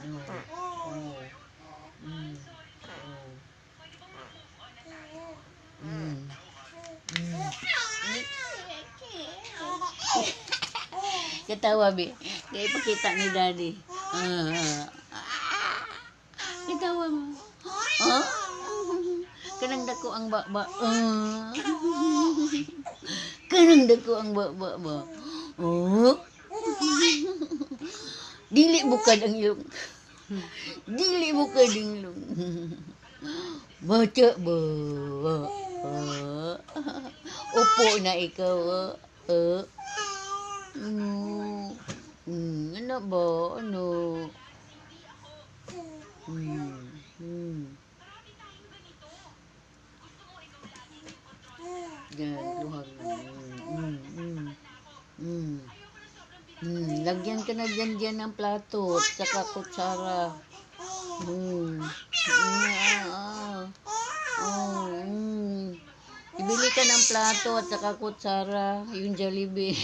Oh. Oh. Mm. Oh. Mm. Mm. Katawa, Bi. Kaya ipakita ni Daddy. Katawa mo. Oh? Kanang dako ang ba. Kanang dako ang ba. Oh? Dili bukad ang ilong. Dili bukad ang ilong. Baca ba. Upo na ikaw. Ano ba? Ano? Yan, luhag. Lagyan ka na dyan ng plato at saka kutsara. Ibili ka ng plato at saka kutsara, yung Jollibee.